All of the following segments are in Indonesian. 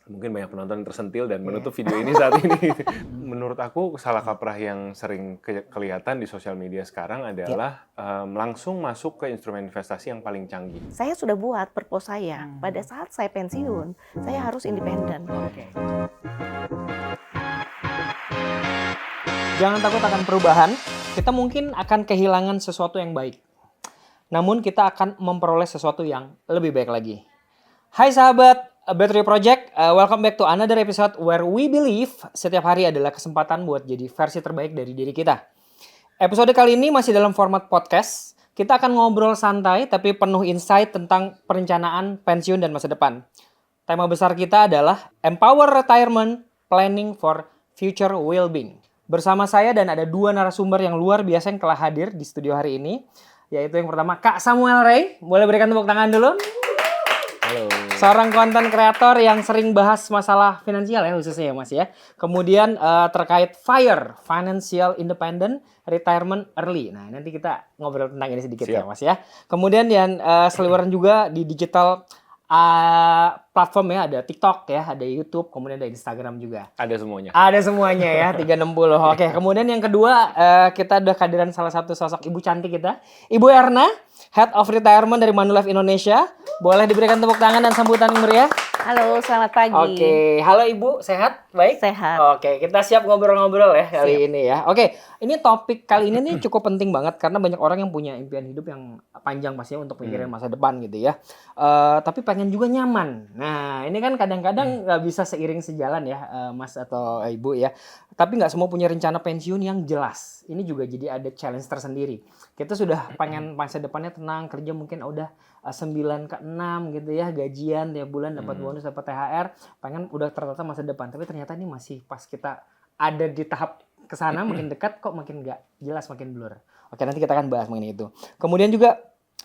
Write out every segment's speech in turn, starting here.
mungkin banyak penonton yang tersentil dan menutup video ini saat ini. Menurut aku salah kaprah yang sering kelihatan di sosial media sekarang adalah langsung masuk ke instrumen investasi yang paling canggih. Saya sudah buat purpose saya. Pada saat saya pensiun, saya harus independen. Jangan takut akan perubahan, kita mungkin akan kehilangan sesuatu yang baik. Namun kita akan memperoleh sesuatu yang lebih baik lagi. Hai sahabat Battery Project, welcome back to another episode where we believe setiap hari adalah kesempatan buat jadi versi terbaik dari diri kita. Episode kali ini masih dalam format podcast. Kita akan ngobrol santai tapi penuh insight tentang perencanaan, pensiun, dan masa depan. Tema besar kita adalah Empower Retirement Planning for Future Well-being. Bersama saya dan ada dua narasumber yang luar biasa yang telah hadir di studio hari ini. Yaitu yang pertama Kak Samuel Ray. Boleh berikan tepuk tangan dulu? Halo. Seorang konten kreator yang sering bahas masalah finansial ya khususnya ya Mas ya. Kemudian terkait FIRE, Financial Independent Retirement Early. Nah nanti kita ngobrol tentang ini sedikit ya Mas ya. Kemudian yang seliweran juga di digital platform ya, ada TikTok ya, ada YouTube, kemudian ada Instagram juga. Ada semuanya. Ada semuanya ya, 360. Oke, kemudian yang kedua kita udah kehadiran salah satu sosok ibu cantik kita, Ibu Erna, Head of Retirement dari Manulife Indonesia. Boleh diberikan tepuk tangan dan sambutan yang meriah? Halo, selamat pagi. Oke, halo Ibu, sehat? Baik? Sehat. Oke, kita siap ngobrol-ngobrol ya kali ini ya. Oke, ini topik kali ini nih cukup penting banget karena banyak orang yang punya impian hidup yang panjang pastinya untuk mikirin masa depan gitu ya. Tapi pengen juga nyaman. Nah, ini kan kadang-kadang nggak bisa seiring sejalan ya, Mas atau Ibu ya. Tapi nggak semua punya rencana pensiun yang jelas. Ini juga jadi ada challenge tersendiri. Kita sudah pengen masa depannya tenang, kerja mungkin udah 9 ke 6 gitu ya, gajian tiap bulan dapat bonus, dapat THR, pengen udah tertata masa depan. Tapi ternyata ini masih pas kita ada di tahap kesana makin dekat kok makin nggak jelas, makin blur. Oke, nanti kita akan bahas mengenai itu. Kemudian juga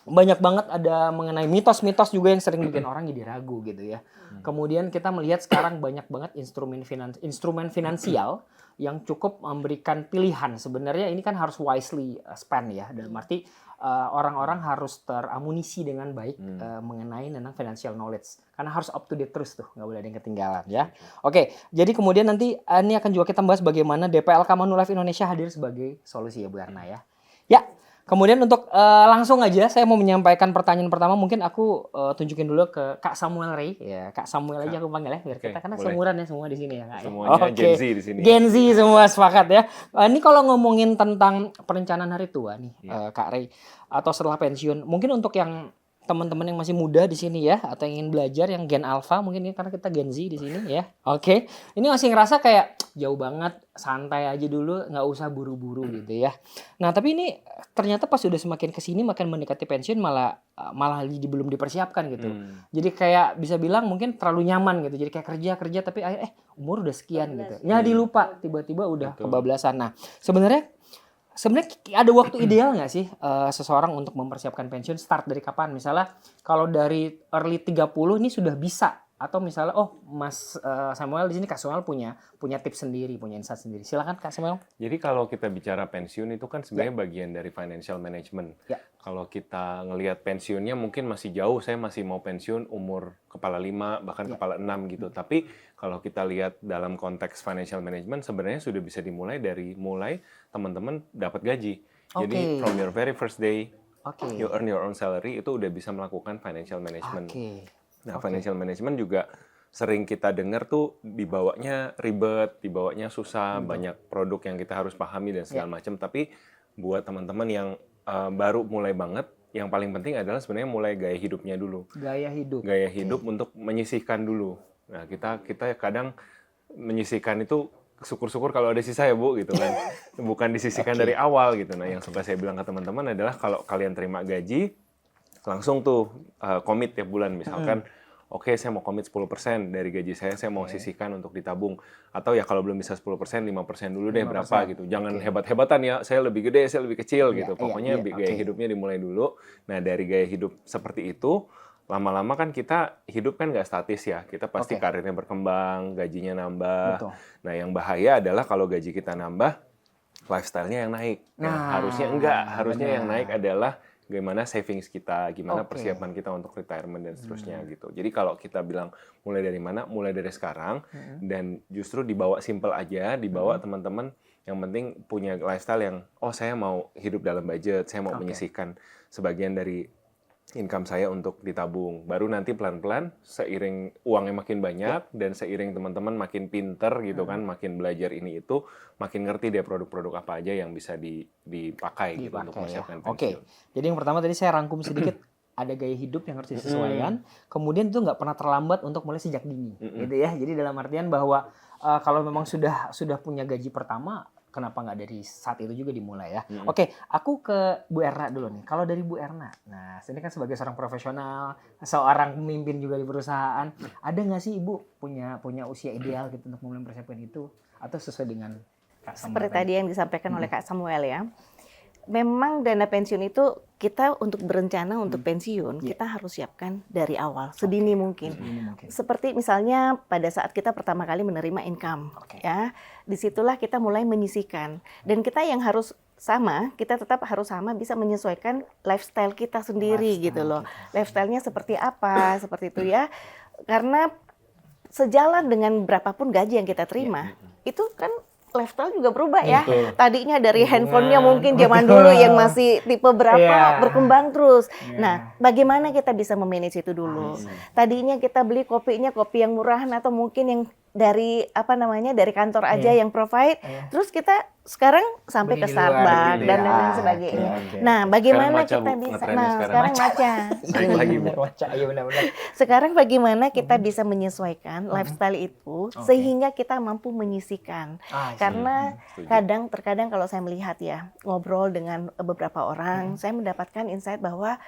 banyak banget ada mengenai mitos-mitos juga yang sering bikin orang jadi ragu gitu ya. Kemudian kita melihat sekarang banyak banget instrumen finansial yang cukup memberikan pilihan. Sebenarnya ini kan harus wisely spend ya. Dalam arti orang-orang harus teramunisi dengan baik mengenai tentang financial knowledge. Karena harus up to date terus tuh, nggak boleh ada yang ketinggalan ya. Oke, jadi kemudian nanti ini akan juga kita bahas bagaimana DPLK Manulife Indonesia hadir sebagai solusi ya Bu Erna ya. Ya. Kemudian untuk langsung aja saya mau menyampaikan pertanyaan pertama, mungkin aku tunjukin dulu ke Kak Samuel Ray ya. Kak Samuel aja aku panggil ya biar kita karena seumuran ya semua di sini ya Kak. Semuanya Gen Z di sini. Gen Z semua sepakat ya. Ini kalau ngomongin tentang perencanaan hari tua nih Kak Ray atau setelah pensiun, mungkin untuk yang teman-teman yang masih muda di sini ya atau yang ingin belajar yang Gen Alpha mungkin ya karena kita Gen Z di sini ya. Oke. Ini masih ngerasa kayak jauh banget, santai aja dulu, nggak usah buru-buru gitu ya. Nah, tapi ini ternyata pas udah semakin kesini makin mendekati pensiun malah belum dipersiapkan gitu. Jadi kayak bisa bilang mungkin terlalu nyaman gitu. Jadi kayak kerja tapi umur udah sekian gitu. Ya dilupa tiba-tiba udah kebablasan. Nah, sebenarnya ada waktu ideal nggak sih seseorang untuk mempersiapkan pensiun? Start dari kapan? Misalnya kalau dari early 30 ini sudah bisa, atau misalnya Mas Samuel di sini Kak Samuel punya tips sendiri, punya insight sendiri. Silakan Kak Samuel. Jadi kalau kita bicara pensiun itu kan sebenarnya bagian dari financial management. Ya. Kalau kita ngelihat pensiunnya mungkin masih jauh, saya masih mau pensiun umur kepala 5 bahkan kepala 6 gitu. Tapi kalau kita lihat dalam konteks financial management sebenarnya sudah bisa dimulai dari teman-teman dapat gaji. Jadi from your very first day you earn your own salary itu udah bisa melakukan financial management. Nah, financial management juga sering kita dengar tuh dibawanya ribet, dibawanya susah, banyak produk yang kita harus pahami dan segala macam. Tapi buat teman-teman yang baru mulai banget, yang paling penting adalah sebenarnya mulai gaya hidupnya dulu. Gaya hidup Untuk menyisihkan dulu. Nah, kita kadang menyisihkan itu syukur-syukur kalau ada sisa ya Bu gitu kan. Bukan disisihkan dari awal gitu. Nah, yang sempat saya bilang ke teman-teman adalah kalau kalian terima gaji langsung tuh komit tiap bulan misalkan oke, saya mau komit 10% dari gaji saya mau sisihkan untuk ditabung. Atau ya kalau belum bisa 10%, 5% dulu deh 5%. Berapa gitu. Jangan hebat-hebatan ya, saya lebih gede, saya lebih kecil gitu. Pokoknya gaya hidupnya dimulai dulu. Nah, dari gaya hidup seperti itu, lama-lama kan kita hidup kan nggak statis ya. Kita pasti karirnya berkembang, gajinya nambah. Betul. Nah, yang bahaya adalah kalau gaji kita nambah, lifestyle-nya yang naik. Nah, harusnya enggak. Harusnya yang naik adalah gimana savings kita, gimana Oke. persiapan kita untuk retirement dan seterusnya gitu. Jadi kalau kita bilang mulai dari mana, mulai dari sekarang, dan justru dibawa simple aja, dibawa teman-teman yang penting punya lifestyle yang saya mau hidup dalam budget, saya mau menyisihkan sebagian dari income saya untuk ditabung. Baru nanti pelan-pelan seiring uangnya makin banyak dan seiring teman-teman makin pinter gitu kan, makin belajar ini itu, makin ngerti deh produk-produk apa aja yang bisa dipakai gitu untuk mempersiapkan Oke. pensiun. Jadi yang pertama tadi saya rangkum sedikit ada gaya hidup yang harus disesuaikan. Kemudian itu nggak pernah terlambat untuk mulai sejak dini, gitu ya. Jadi dalam artian bahwa kalau memang sudah punya gaji pertama, kenapa nggak dari saat itu juga dimulai ya? Oke, aku ke Bu Erna dulu nih. Kalau dari Bu Erna, nah ini kan sebagai seorang profesional, seorang pemimpin juga di perusahaan, ada nggak sih Ibu punya usia ideal gitu untuk mulai mempersiapkan itu, atau sesuai dengan Kak Samuel Seperti tadi yang disampaikan oleh Kak Samuel ya. Memang dana pensiun itu kita untuk berencana untuk pensiun, kita harus siapkan dari awal, sedini mungkin. Seperti misalnya pada saat kita pertama kali menerima income, ya, disitulah kita mulai menyisihkan. Dan kita yang harus sama, kita tetap harus sama bisa menyesuaikan lifestyle kita sendiri gitu loh. Lifestyle-nya seperti apa, seperti itu ya. Karena sejalan dengan berapapun gaji yang kita terima, itu kan lifestyle juga berubah ya. Tadinya dari handphonenya mungkin zaman dulu yang masih tipe berapa berkembang terus. Nah, bagaimana kita bisa memanage itu dulu? Tadinya kita beli kopinya kopi yang murahan atau mungkin yang dari dari kantor aja yang provide. Terus kita sekarang sampai ke Starbucks dan lain sebagainya. Nah, bagaimana kita bisa? Nah, sekarang matcha. Iya benar-benar. Sekarang bagaimana kita bisa menyesuaikan lifestyle itu sehingga kita mampu menyisihkan. Karena terkadang kalau saya melihat ya, ngobrol dengan beberapa orang, saya mendapatkan insight bahwa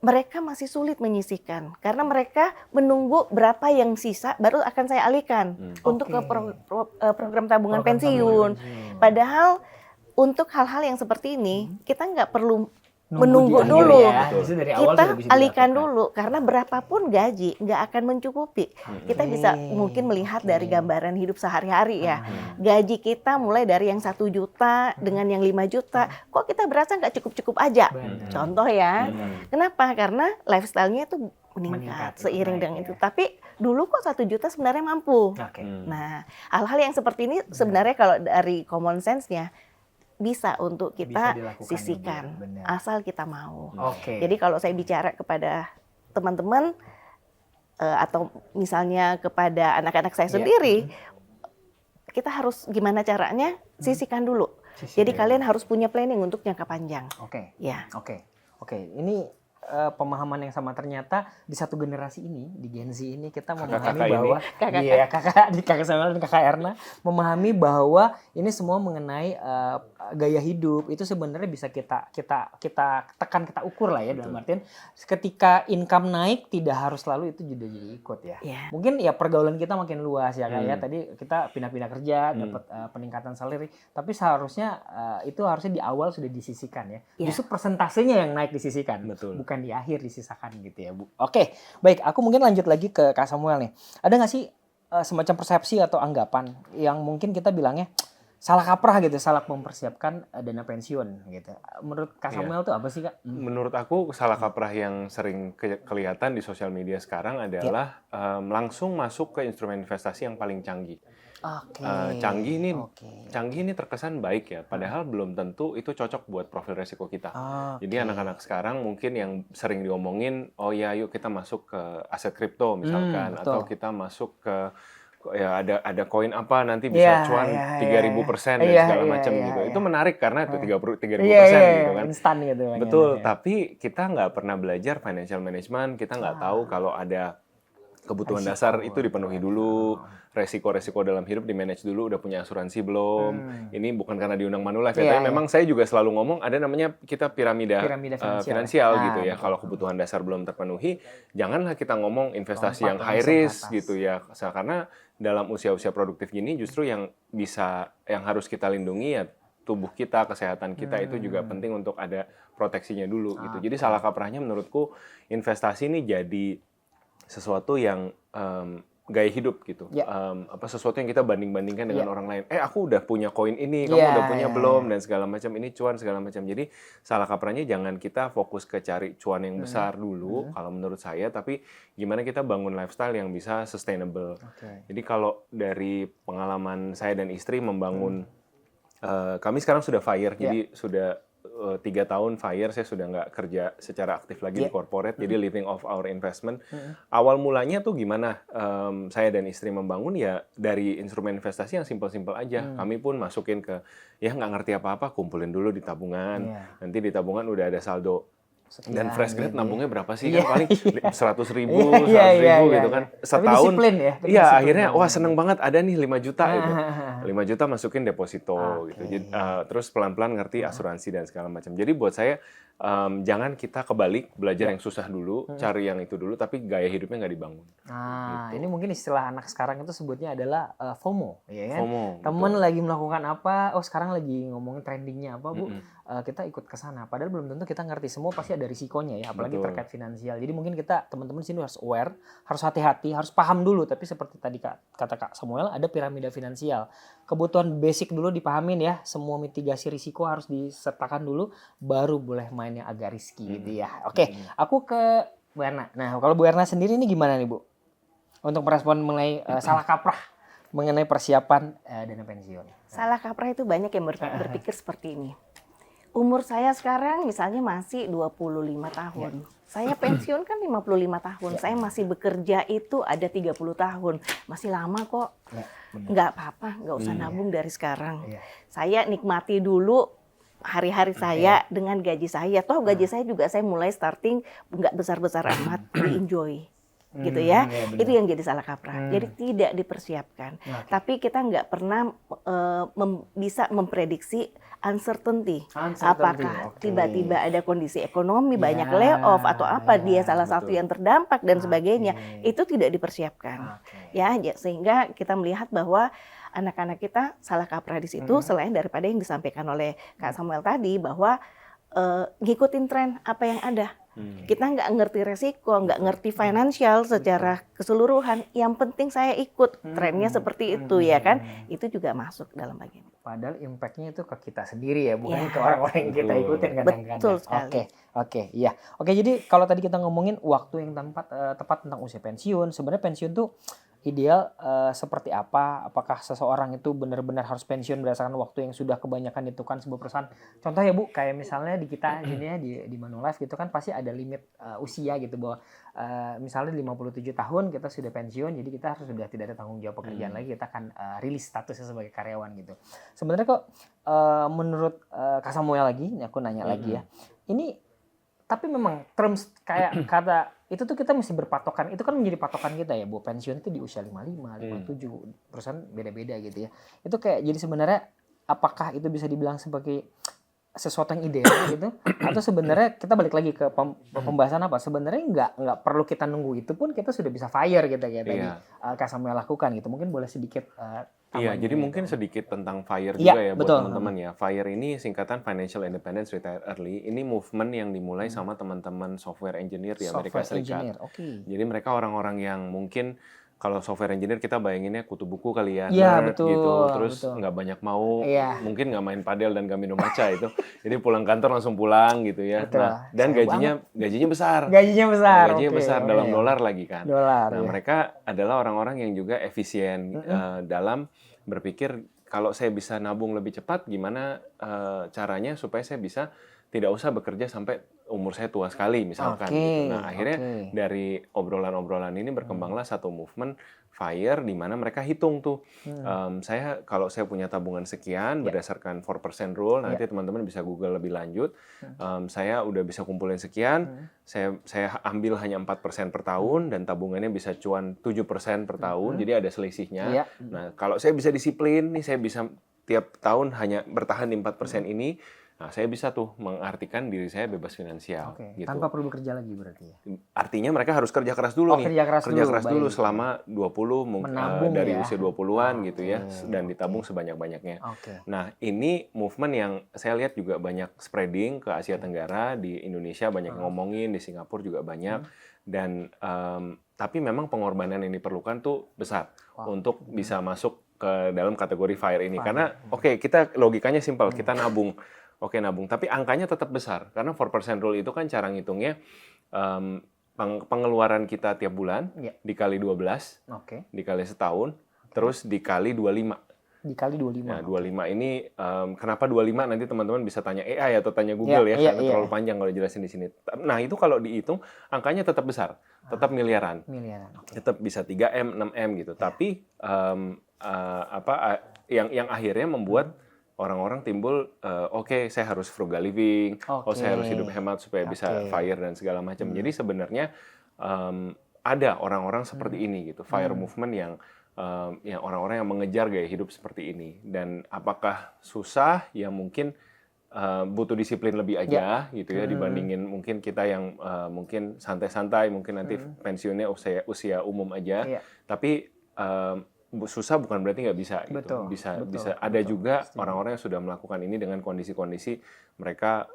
mereka masih sulit menyisihkan karena mereka menunggu berapa yang sisa baru akan saya alihkan untuk ke program tabungan pensiun. Padahal untuk hal-hal yang seperti ini kita nggak perlu menunggu dulu, kita alihkan dulu karena berapapun gaji nggak akan mencukupi. Kita bisa mungkin melihat dari gambaran hidup sehari-hari ya, gaji kita mulai dari yang 1 juta dengan yang 5 juta, kok kita berasa nggak cukup-cukup aja. Contoh ya, kenapa? Karena lifestyle-nya itu meningkat seiring dengan itu. Tapi dulu kok 1 juta sebenarnya mampu. Nah, hal-hal yang seperti ini sebenarnya kalau dari common sense-nya bisa untuk kita sisihkan asal kita mau. Jadi kalau saya bicara kepada teman-teman atau misalnya kepada anak-anak saya sendiri, kita harus gimana caranya sisihkan dulu. Jadi kalian harus punya planning untuk jangka panjang. Oke. Ini pemahaman yang sama, ternyata di satu generasi ini, di Gen Z ini kita memahami bahwa kakak Samuel dan kakak Erna memahami bahwa ini semua mengenai gaya hidup itu sebenarnya bisa kita tekan, kita ukur lah ya. Dalam artian ketika income naik tidak harus selalu itu jadi ikut ya. Mungkin ya pergaulan kita makin luas ya kayak tadi kita pindah-pindah kerja dapat peningkatan salary, tapi seharusnya itu harusnya di awal sudah disisihkan ya. Justru persentasenya yang naik disisihkan, bukan di akhir disisakan gitu ya Bu. Oke, baik, aku mungkin lanjut lagi ke Kak Samuel nih. Ada nggak sih semacam persepsi atau anggapan yang mungkin kita bilangnya salah kaprah gitu, salah mempersiapkan dana pensiun gitu. Menurut Kak Samuel tuh apa sih Kak? Menurut aku salah kaprah yang sering kelihatan di sosial media sekarang adalah langsung masuk ke instrumen investasi yang paling canggih. Canggih ini terkesan baik ya, padahal belum tentu itu cocok buat profil resiko kita. Jadi anak-anak sekarang mungkin yang sering diomongin, oh ya yuk kita masuk ke aset kripto misalkan, atau kita masuk ke ya ada koin apa nanti bisa cuan 3.000% dan segala macam gitu. Itu menarik karena itu 3.000% gitu kan. Instan gitu. Betul, tapi kita nggak pernah belajar financial management, kita nggak tahu kalau ada kebutuhan dasar itu dipenuhi dulu, resiko-resiko dalam hidup di-manage dulu, udah punya asuransi belum. Ini bukan karena diundang Manulife ya, tapi memang saya juga selalu ngomong ada namanya kita piramida finansial gitu ya. Kalau kebutuhan dasar belum terpenuhi, janganlah kita ngomong investasi yang high risk gitu ya. Karena dalam usia-usia produktif gini justru yang harus kita lindungi ya tubuh kita, kesehatan kita itu juga penting untuk ada proteksinya dulu gitu. Jadi salah kaprahnya menurutku investasi ini jadi sesuatu yang gaya hidup gitu. Ya. Sesuatu yang kita banding-bandingkan dengan orang lain. Aku udah punya koin ini, kamu Ya, udah punya ya, belum, dan segala macam, ini cuan segala macam. Jadi salah kaprahnya jangan kita fokus ke cari cuan yang besar dulu kalau menurut saya, tapi gimana kita bangun lifestyle yang bisa sustainable. Jadi kalau dari pengalaman saya dan istri membangun, kami sekarang sudah FIRE, jadi sudah 3 tahun FIRE, saya sudah nggak kerja secara aktif lagi di corporate, jadi living off our investment. Awal mulanya tuh gimana saya dan istri membangun, ya dari instrumen investasi yang simpel-simpel aja. Kami pun masukin ke, ya nggak ngerti apa-apa, kumpulin dulu di tabungan. Nanti di tabungan udah ada saldo. Dan fresh grade nabungnya berapa sih? Kan paling 100.000, 100.000 gitu kan. Setahun. Disiplin ya. Iya, akhirnya wah seneng banget, ada nih 5 juta gitu. 5 juta masukin deposito gitu. Jadi, terus pelan-pelan ngerti asuransi dan segala macam. Jadi buat saya jangan kita kebalik, belajar yang susah dulu, cari yang itu dulu, tapi gaya hidupnya nggak dibangun. Nah, ini mungkin istilah anak sekarang itu sebutnya adalah FOMO, ya kan? FOMO, Temen betul. lagi melakukan apa, sekarang lagi ngomongin trendingnya apa, Bu, kita ikut ke sana. Padahal belum tentu kita ngerti, semua pasti ada risikonya ya, apalagi Betul. terkait finansial. Jadi mungkin kita, teman-teman di sini harus aware, harus hati-hati, harus paham dulu. Tapi seperti tadi kata Kak Samuel, ada piramida finansial. Kebutuhan basic dulu dipahamin ya, semua mitigasi risiko harus disertakan dulu, baru boleh main yang agak risky gitu ya. Oke, aku ke Bu Erna. Nah, kalau Bu Erna sendiri ini gimana nih, Bu? Untuk merespon mengenai salah kaprah mengenai persiapan dana pensiun. Salah kaprah itu banyak yang berpikir seperti ini. Umur saya sekarang misalnya masih 25 tahun. Saya pensiun kan 55 tahun. Saya masih bekerja itu ada 30 tahun. Masih lama kok. Nggak apa-apa, nggak usah nabung dari sekarang. Saya nikmati dulu hari-hari saya dengan gaji saya. Toh gaji saya juga saya mulai starting nggak besar-besar amat, enjoy. Gitu ya, itu yang jadi salah kaprah. Jadi tidak dipersiapkan. Tapi kita nggak pernah bisa memprediksi uncertainty. Apakah tiba-tiba ada kondisi ekonomi, banyak layoff atau apa, dia salah satu yang terdampak dan sebagainya. Itu tidak dipersiapkan. Ya, sehingga kita melihat bahwa anak-anak kita salah kaprah di situ, selain daripada yang disampaikan oleh Kak Samuel tadi bahwa ngikutin tren apa yang ada. Kita nggak ngerti resiko, nggak ngerti financial secara keseluruhan. Yang penting saya ikut trennya seperti itu ya kan. Itu juga masuk dalam bagian. Padahal impact-nya itu ke kita sendiri ya, bukan ke orang-orang yang kita ikutin kadang-kadang. Betul sekali. Oke, iya. Oke, jadi kalau tadi kita ngomongin waktu yang tepat tentang usia pensiun, sebenarnya pensiun tuh ideal seperti apa? Apakah seseorang itu benar-benar harus pensiun berdasarkan waktu yang sudah kebanyakan ditentukan sebuah perusahaan? Contoh ya Bu, kayak misalnya di kita gini ya di Manulife gitu kan pasti ada limit usia gitu, bahwa misalnya 57 tahun kita sudah pensiun, jadi kita harus sudah tidak ada tanggung jawab pekerjaan lagi, kita akan rilis statusnya sebagai karyawan gitu. Sebenarnya kok menurut Kak Samuel lagi, aku nanya lagi ya, ini tapi memang terms kayak kata itu tuh kita mesti berpatokan, itu kan menjadi patokan kita ya, Bu, pensiun itu di usia 55, 57, perusahaan beda-beda gitu ya. Itu kayak jadi sebenarnya apakah itu bisa dibilang sebagai sesuatu yang ideal gitu, atau sebenarnya kita balik lagi ke pembahasan apa, sebenarnya nggak perlu kita nunggu itu pun kita sudah bisa fire gitu kayak tadi Kak Samuel lakukan gitu. Mungkin boleh sedikit Iya, jadi mungkin sedikit tentang FIRE Iya, juga ya buat betul. teman-teman ya. FIRE ini singkatan Financial Independence Retire Early. Ini movement yang dimulai sama teman-teman software engineer di Amerika Serikat. Jadi mereka orang-orang yang mungkin kalau software engineer kita bayanginnya kutu buku kali ya, Iya, nerd betul, gitu, terus betul. nggak banyak mau, Iya. mungkin nggak main padel dan nggak minum matcha itu. Jadi pulang kantor langsung pulang gitu ya. Betul. Nah, dan Sayang gajinya besar. Gajinya besar. Gajinya oke, besar oke. dalam dolar lagi kan. Dolar. Nah, ya. mereka adalah orang-orang yang juga efisien dalam berpikir kalau saya bisa nabung lebih cepat, gimana caranya supaya saya bisa tidak usah bekerja sampai umur saya tua sekali misalkan. Oke, Gitu. Nah, akhirnya oke. dari obrolan-obrolan ini berkembanglah satu movement FIRE di mana mereka hitung tuh, saya kalau saya punya tabungan sekian berdasarkan 4% rule, nanti teman-teman bisa Google lebih lanjut. Saya udah bisa kumpulin sekian, saya ambil hanya 4% per tahun dan tabungannya bisa cuan 7% per tahun, jadi ada selisihnya. Iya. Nah, kalau saya bisa disiplin nih, saya bisa tiap tahun hanya bertahan di 4% ini. Nah, saya bisa tuh mengartikan diri saya bebas finansial. Oke. Gitu. Tanpa perlu kerja lagi berarti ya. Artinya mereka harus kerja keras dulu nih. Kerja keras dulu, baik. Selama 20 Menabung dari ya. usia 20-an gitu ya, Oke, dan ditabung sebanyak-banyaknya. Oke. Nah, ini movement yang saya lihat juga banyak spreading ke Asia Tenggara, di Indonesia banyak yang ngomongin, di Singapura juga banyak. Dan tapi memang pengorbanan yang diperlukan tuh besar untuk bisa masuk ke dalam kategori FIRE ini. Karena oke, kita logikanya simpel, kita nabung. Oke, nabung, tapi angkanya tetap besar karena 4% rule itu kan cara ngitungnya pengeluaran kita tiap bulan dikali 12, dikali setahun, terus dikali 25. Dikali 25. Nah, 25 ini kenapa 25 nanti teman-teman bisa tanya AI atau tanya Google karena terlalu panjang kalau jelasin di sini. Nah, itu kalau dihitung angkanya tetap besar, tetap miliaran. Tetap bisa 3M, 6M gitu. Tapi yang akhirnya membuat orang-orang timbul, oke, saya harus frugal living, saya harus hidup hemat supaya bisa FIRE dan segala macam. Jadi sebenarnya ada orang-orang seperti ini gitu, FIRE movement yang orang-orang yang mengejar gaya hidup seperti ini. Dan apakah susah? Ya mungkin butuh disiplin lebih aja gitu ya, dibandingin mungkin kita yang mungkin santai-santai, mungkin nanti pensiunnya usia umum aja. Tapi susah bukan berarti nggak bisa gitu. Bisa ada juga orang-orang yang sudah melakukan ini dengan kondisi-kondisi mereka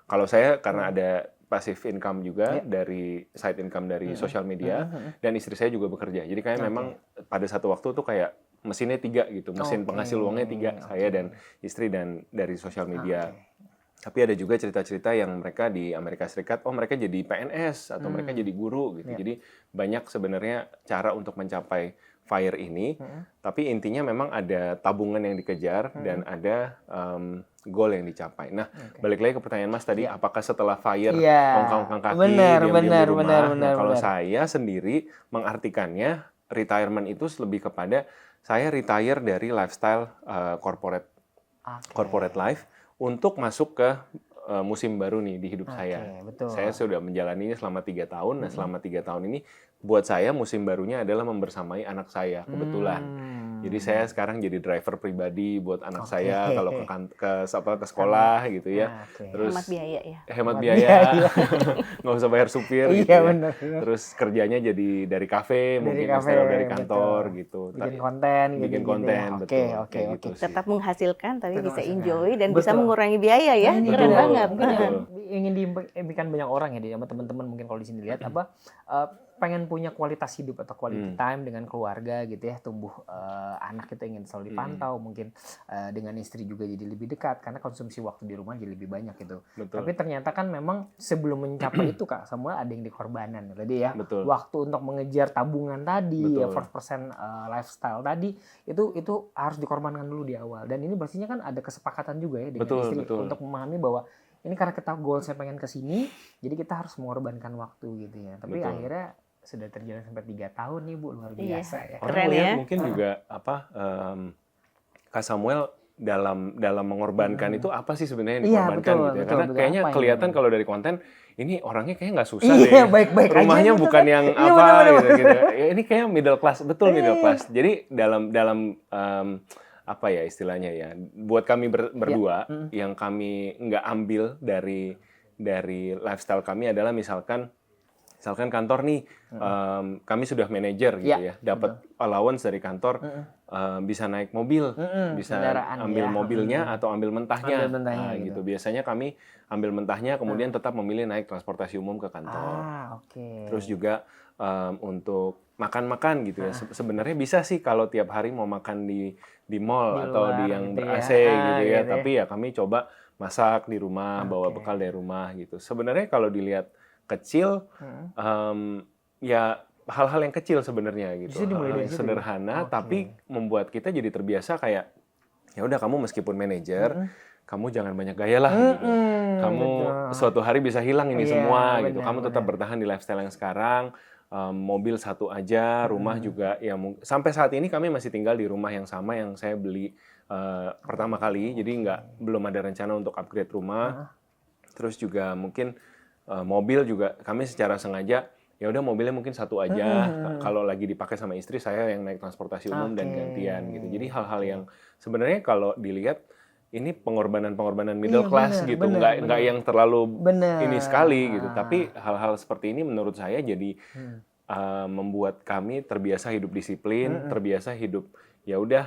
kalau saya karena ada passive income juga dari side income dari sosial media, dan istri saya juga bekerja. Jadi kayak memang pada satu waktu tuh kayak mesinnya 3 gitu, mesin penghasil uangnya 3, saya dan istri dan dari sosial media. Tapi ada juga cerita-cerita yang mereka di Amerika Serikat, mereka jadi PNS atau mereka jadi guru gitu. Jadi banyak sebenarnya cara untuk mencapai FIRE ini, tapi intinya memang ada tabungan yang dikejar dan ada goal yang dicapai. Nah, balik lagi ke pertanyaan Mas tadi, apakah setelah FIRE ongkang-ongkang kaki, diam-diam di rumah? Nah, kalau saya sendiri mengartikannya, retirement itu lebih kepada saya retire dari lifestyle corporate life untuk masuk ke musim baru nih di hidup saya. Saya sudah menjalaninya selama 3 tahun. Nah, selama 3 tahun ini buat saya musim barunya adalah membersamai anak saya kebetulan. Jadi saya sekarang jadi driver pribadi buat anak saya kalau ke sekolah gitu ya. Terus hemat biaya ya. Hemat biaya. Nggak usah bayar supir gitu ya. Terus kerjanya jadi dari kafe, mungkin dari kantor gitu. Bikin konten betul. Oke. Tetap menghasilkan tapi bisa enjoy dan bisa mengurangi biaya ya. Keren banget. Ingin diimpikan banyak orang ya, sama teman-teman mungkin kalau di sini lihat pengen punya kualitas hidup atau quality time dengan keluarga gitu ya, tumbuh anak kita ingin selalu dipantau, mungkin dengan istri juga jadi lebih dekat karena konsumsi waktu di rumah jadi lebih banyak gitu. Tapi ternyata kan memang sebelum mencapai itu Kak Samuel ada yang dikorbanan tadi ya. Waktu untuk mengejar tabungan tadi, 4% lifestyle tadi itu harus dikorbankan dulu di awal. Dan ini pastinya kan ada kesepakatan juga ya dengan istri untuk memahami bahwa ini karena kita goal saya pengen ke sini, jadi kita harus mengorbankan waktu gitu ya. Tapi akhirnya sudah terjalan sampai 3 tahun nih Bu, luar biasa ya. Orang lihat mungkin juga Kak Samuel dalam mengorbankan itu apa sih sebenarnya yang dikorbankan gitu ya. Karena kayaknya kelihatan kalau dari konten ini orangnya kayaknya nggak susah deh. Baik-baik rumahnya aja, bukan yang gitu. Ya, ini kayak middle class, betul middle class. Jadi dalam apa ya istilahnya ya, buat kami berdua yang kami nggak ambil dari lifestyle kami adalah misalkan kantor nih, kami sudah manajer gitu ya, dapat allowance dari kantor, bisa naik mobil, bisa ambil mobilnya atau ambil mentahnya, gitu. Biasanya kami ambil mentahnya, kemudian tetap memilih naik transportasi umum ke kantor. Terus juga untuk makan-makan gitu ya, sebenarnya bisa sih kalau tiap hari mau makan di mall atau di yang ber-AC gitu ya, tapi ya kami coba masak di rumah, bawa bekal dari rumah gitu. Sebenarnya kalau dilihat kecil, ya hal-hal yang kecil sebenarnya gitu, hal-hal yang sederhana, tapi membuat kita jadi terbiasa kayak ya udah kamu meskipun manajer, kamu jangan banyak gaya lah gitu. Kamu suatu hari bisa hilang ini semua gitu. Kamu tetap bertahan di lifestyle yang sekarang, mobil satu aja, rumah juga ya sampai saat ini kami masih tinggal di rumah yang sama yang saya beli pertama kali, jadi belum ada rencana untuk upgrade rumah. Terus juga mungkin mobil juga kami secara sengaja ya udah mobilnya mungkin satu aja, kalau lagi dipakai sama istri saya yang naik transportasi umum dan gantian gitu. Jadi hal-hal yang sebenarnya kalau dilihat ini pengorbanan middle Iya, class bener, gitu, bener, nggak bener. yang terlalu Bener. ini sekali gitu. Tapi hal-hal seperti ini menurut saya jadi membuat kami terbiasa hidup disiplin, terbiasa hidup ya udah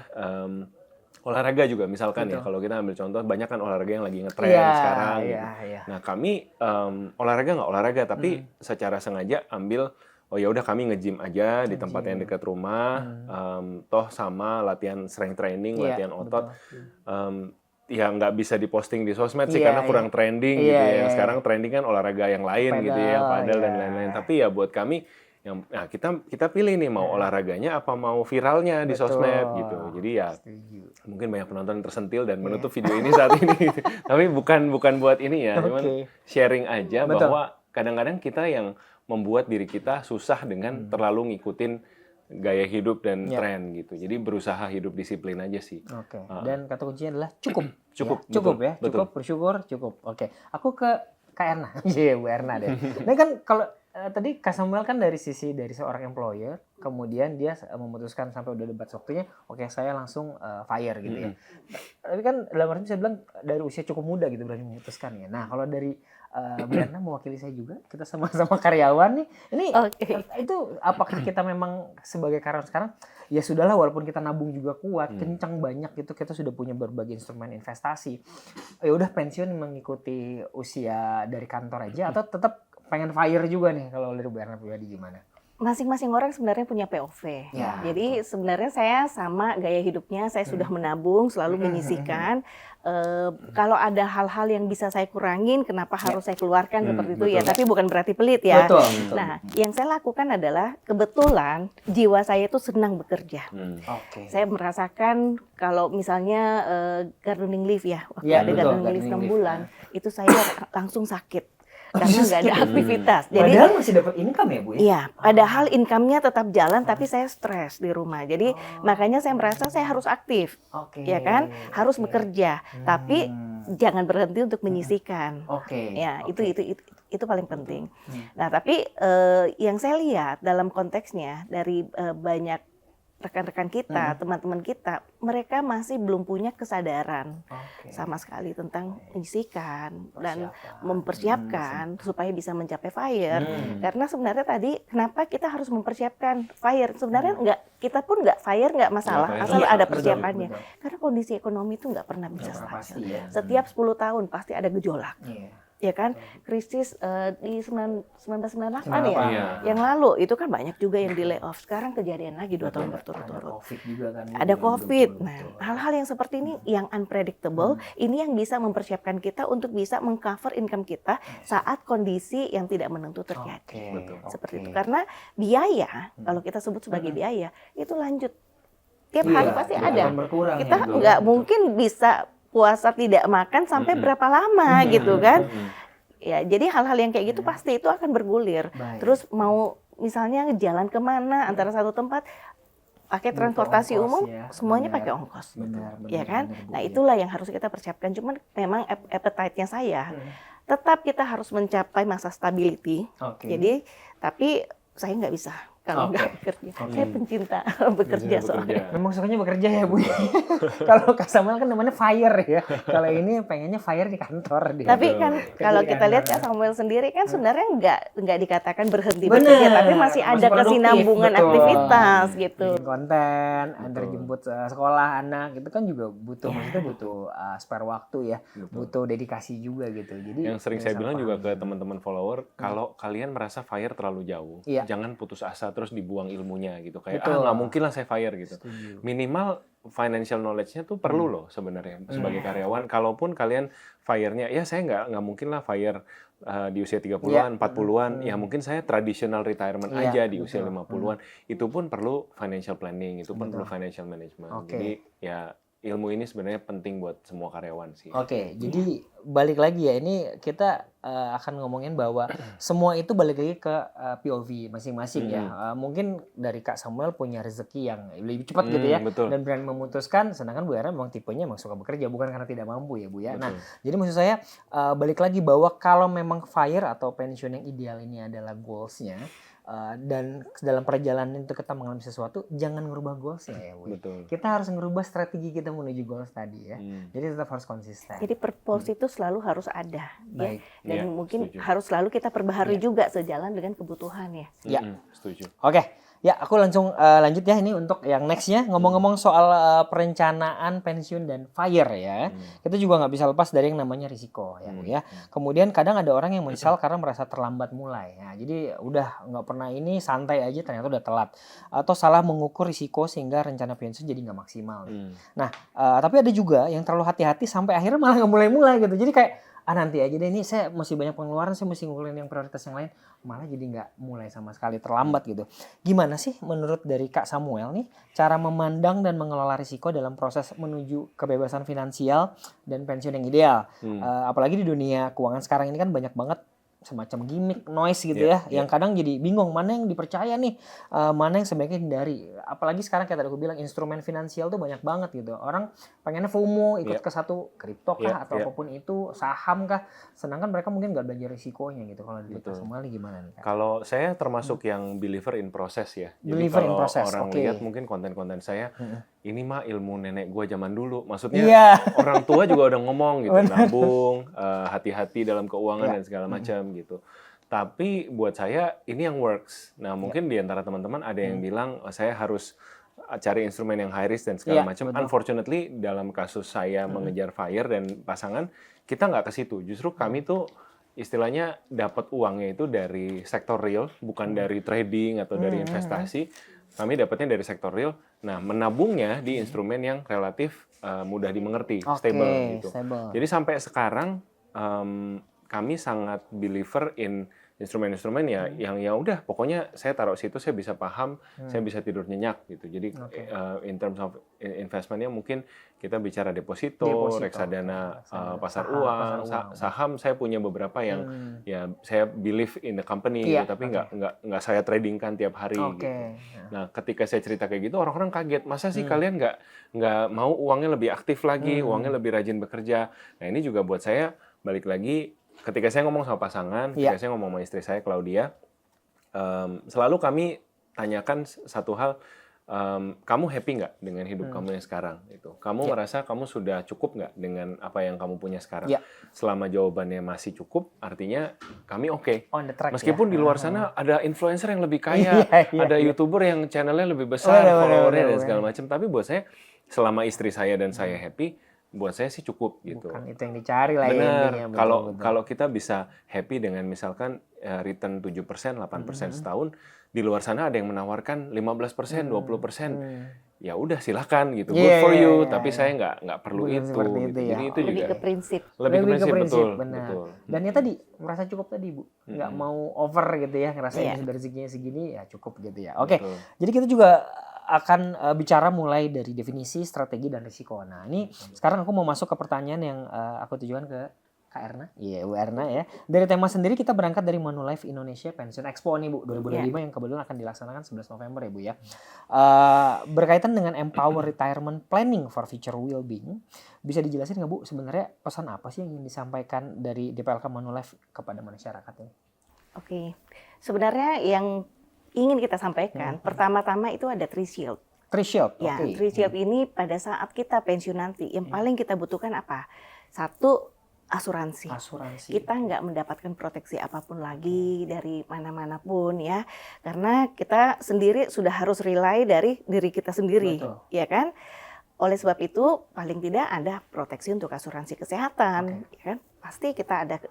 olahraga juga misalkan ya, kalau kita ambil contoh banyak kan olahraga yang lagi ngetren sekarang gitu. Nah kami olahraga nggak olahraga tapi secara sengaja ambil oh ya udah kami nge-gym aja di tempat yang dekat rumah, toh sama latihan strength training, latihan otot. Ya nggak bisa diposting di sosmed sih karena kurang trending gitu ya. Yang sekarang trending kan olahraga yang lain gitu ya, padel dan lain-lain. Tapi ya buat kami yang nah kita pilih nih mau olahraganya apa mau viralnya di sosmed gitu. Jadi ya mungkin banyak penonton yang tersentil dan menutup video ini saat ini. Tapi bukan buat ini ya, cuman sharing aja bahwa kadang-kadang kita yang membuat diri kita susah dengan terlalu ngikutin gaya hidup dan tren gitu. Jadi berusaha hidup disiplin aja sih. Oke. Dan kata kuncinya adalah cukup. Cukup, Ya, cukup betul, ya. betul. Cukup, bersyukur, cukup. Oke. Aku ke Kak Erna. Iya, Bu Erna deh. Nah kan kalau tadi Kak Samuel kan dari sisi dari seorang employer, kemudian dia memutuskan sampai udah debat waktunya, oke saya langsung fire gitu ya. Tapi kan dalam arti saya bilang dari usia cukup muda gitu berani memutuskan ya. Nah kalau dari Bu Erna mewakili saya juga, kita sama-sama karyawan nih. Ini itu apakah kita memang sebagai karyawan sekarang ya sudahlah walaupun kita nabung juga kuat, kencang banyak gitu, kita sudah punya berbagai instrumen investasi. Ya udah pensiun mengikuti usia dari kantor aja atau tetap pengen fire juga nih kalau dari Bu Erna pribadi gimana? Masing-masing orang sebenarnya punya POV. Ya, jadi sebenarnya saya sama gaya hidupnya, saya sudah menabung, selalu menyisihkan. Kalau ada hal-hal yang bisa saya kurangin, kenapa harus saya keluarkan seperti itu ya? Tapi bukan berarti pelit ya. Betul. Nah, yang saya lakukan adalah kebetulan jiwa saya itu senang bekerja. Saya merasakan kalau misalnya gardening leave ya, waktu ada gardening leave 6 bulan, itu saya langsung sakit. Karena nggak ada aktivitas. Jadi padahal masih dapat income ya Bu ya? Iya, padahal income-nya tetap jalan tapi saya stres di rumah. Jadi makanya saya merasa saya harus aktif. Ya kan? Harus bekerja. Tapi jangan berhenti untuk menyisihkan. Ya, itu paling penting. Nah, tapi yang saya lihat dalam konteksnya dari banyak rekan-rekan kita, teman-teman kita, mereka masih belum punya kesadaran sama sekali tentang menyisihkan dan mempersiapkan supaya bisa mencapai fire. Karena sebenarnya tadi kenapa kita harus mempersiapkan fire? Sebenarnya kita pun nggak fire nggak masalah asal ada persiapannya. Karena kondisi ekonomi itu nggak pernah bisa stabil. Setiap 10 tahun pasti ada gejolak. Ya kan, krisis di 1998 ya, yang lalu itu kan banyak juga yang di layoff. Sekarang kejadian lagi 2 tahun berturut-turut. Ada COVID. Nah, hal-hal yang seperti ini yang unpredictable, ini yang bisa mempersiapkan kita untuk bisa mengcover income kita saat kondisi yang tidak menentu terjadi. Seperti itu. Karena biaya, kalau kita sebut sebagai biaya, itu lanjut. Tiap hari pasti ada. Kita nggak mungkin bisa puasa tidak makan sampai berapa lama gitu kan. Ya, jadi hal-hal yang kayak gitu pasti itu akan bergulir. Terus mau misalnya jalan kemana antara satu tempat pakai transportasi umum, semuanya pakai ongkos. Ya kan? Nah, itulah yang harus kita persiapkan. Cuman memang appetite-nya saya tetap kita harus mencapai masa stability. Jadi tapi saya nggak bisa kalau nggak bekerja. Saya pencinta bekerja soalnya. Memang sukanya bekerja ya Bu. Kalau Kak Samuel kan namanya fire ya. Kalau ini pengennya fire di kantor. Tapi kan kalau kita lihat Kak Samuel sendiri kan sebenarnya nggak dikatakan berhenti bekerja, tapi masih ada kesinambungan aktivitas gitu. Bikin konten, antar jemput sekolah anak, itu kan juga butuh, maksudnya butuh spare waktu ya, butuh dedikasi juga gitu. Jadi yang sering saya bilang juga ke teman-teman follower, kalau kalian merasa fire terlalu jauh, jangan putus asa terus dibuang ilmunya gitu. Kayak nggak mungkin lah saya fire gitu. Minimal financial knowledge-nya tuh perlu loh sebenarnya sebagai karyawan. Kalaupun kalian fire-nya, ya saya nggak mungkin lah fire di usia 30-an, 40-an. Ya mungkin saya traditional retirement aja di usia 50-an. Itu pun perlu financial planning, itu pun perlu financial management. Jadi ya ilmu ini sebenarnya penting buat semua karyawan sih. Jadi balik lagi ya, ini kita akan ngomongin bahwa semua itu balik lagi ke POV masing-masing ya. Mungkin dari Kak Samuel punya rezeki yang lebih cepat gitu ya, dan berani memutuskan, sedangkan Bu Era memang tipenya memang suka bekerja, bukan karena tidak mampu ya Bu ya. Nah, jadi maksud saya balik lagi bahwa kalau memang fire atau pensiun yang ideal ini adalah goals-nya, Dan dalam perjalanan itu kita mengalami sesuatu, jangan ngerubah goals ya Bu. Betul. Kita harus ngerubah strategi kita menuju goals tadi ya. Jadi tetap harus konsisten. Jadi purpose itu selalu harus ada, ya. Baik. Dan Ya, mungkin setuju. harus selalu kita perbaharui juga sejalan dengan kebutuhan ya. Ya. Setuju. Oke, ya aku langsung lanjut ya ini untuk yang nextnya. Ngomong-ngomong soal perencanaan pensiun dan FIRE ya, kita juga nggak bisa lepas dari yang namanya risiko ya Bu ya. Kemudian kadang ada orang yang menyesal karena merasa terlambat mulai. Nah, jadi udah nggak pernah ini santai aja ternyata udah telat. Atau salah mengukur risiko sehingga rencana pensiun jadi nggak maksimal. Nah, tapi ada juga yang terlalu hati-hati sampai akhirnya malah nggak mulai-mulai gitu. Jadi kayak nanti aja deh, ini saya masih banyak pengeluaran, saya mesti ngumpulin yang prioritas yang lain, malah jadi nggak mulai sama sekali, terlambat gitu. Gimana sih menurut dari Kak Samuel nih cara memandang dan mengelola risiko dalam proses menuju kebebasan finansial dan pensiun yang ideal? Apalagi di dunia keuangan sekarang ini kan banyak banget semacam gimmick, noise gitu ya, yang kadang jadi bingung mana yang dipercaya nih, mana yang sebaiknya hindari. Apalagi sekarang kayak tadi aku bilang instrumen finansial tuh banyak banget gitu. Orang pengennya FOMO, ikut ke satu kripto kah atau apapun itu, saham kah, sedangkan mereka mungkin nggak belajar risikonya gitu. Kalau dari Kak Samuel gimana nih Kak? Kalau saya termasuk yang believer in process ya. Jadi Believer in kalau process, orang oke. lihat mungkin konten-konten saya, ini mah ilmu nenek gua zaman dulu. Maksudnya orang tua juga udah ngomong gitu, nabung, hati-hati dalam keuangan dan segala macam gitu. Tapi buat saya ini yang works. Nah mungkin di antara teman-teman ada yang bilang saya harus cari instrumen yang high risk dan segala macam. Unfortunately dalam kasus saya mengejar FIRE dan pasangan, kita nggak ke situ. Justru kami tuh istilahnya dapat uangnya itu dari sektor real, bukan dari trading atau dari investasi. Kami dapatnya dari sektor real. Nah, menabungnya di instrumen yang relatif mudah dimengerti, stable gitu. Jadi sampai sekarang kami sangat believer in instrumen-instrumen ya yang ya udah pokoknya saya taruh situ saya bisa paham, saya bisa tidur nyenyak gitu. Jadi in terms of investmentnya mungkin kita bicara deposito, reksadana, pasar uang, saham saya punya beberapa yang ya saya believe in the company gitu, tapi nggak saya tradingkan tiap hari gitu. Nah, ketika saya cerita kayak gitu orang-orang kaget, masa sih kalian nggak mau uangnya lebih aktif lagi, uangnya lebih rajin bekerja. Nah, ini juga buat saya balik lagi ketika saya ngomong sama pasangan, ketika saya ngomong sama istri saya Claudia, selalu kami tanyakan satu hal, kamu happy nggak dengan hidup kamu yang sekarang? Itu, kamu merasa kamu sudah cukup nggak dengan apa yang kamu punya sekarang? Selama jawabannya masih cukup, artinya kami oke. Meskipun di luar sana ada influencer yang lebih kaya, ada YouTuber yang channelnya lebih besar, followernya dan segala macam. Tapi buat saya, selama istri saya dan saya happy, buat saya sih cukup gitu. Bukan itu yang dicari lah intinya. Kalau kita bisa happy dengan misalkan return 7%, 8% setahun, di luar sana ada yang menawarkan 15%, 20%. Ya udah silakan gitu. Good for you, tapi saya nggak perlu itu. Gitu. Jadi itu lebih juga ke prinsip. Lebih ke prinsip, betul. betul. Dan ya tadi merasa cukup tadi Bu, nggak mau over gitu ya, ngerasain sudah rezekinya segini ya cukup gitu ya. Oke, jadi kita juga akan bicara mulai dari definisi, strategi, dan risiko. Nah ini sekarang aku mau masuk ke pertanyaan yang aku tujukan ke Kak Erna. Iya, Bu Erna ya. Dari tema sendiri kita berangkat dari Manulife Indonesia Pension Expo nih Bu, 2025 yang kebetulan akan dilaksanakan 11 November ya Bu ya. Berkaitan dengan Empower Retirement Planning for Future Well-being, bisa dijelasin nggak Bu sebenarnya pesan apa sih yang ingin disampaikan dari DPLK Manulife kepada masyarakat ini? Oke, sebenarnya yang ingin kita sampaikan, pertama-tama itu ada Tri-Shield. Tri-Shield, ya, Tri-Shield ini pada saat kita pensiun nanti, yang paling kita butuhkan apa? Satu, asuransi. Kita nggak mendapatkan proteksi apapun lagi dari mana-mana pun ya, karena kita sendiri sudah harus rely dari diri kita sendiri, ya kan? Oleh sebab itu, paling tidak ada proteksi untuk asuransi kesehatan, ya kan? Pasti kita ada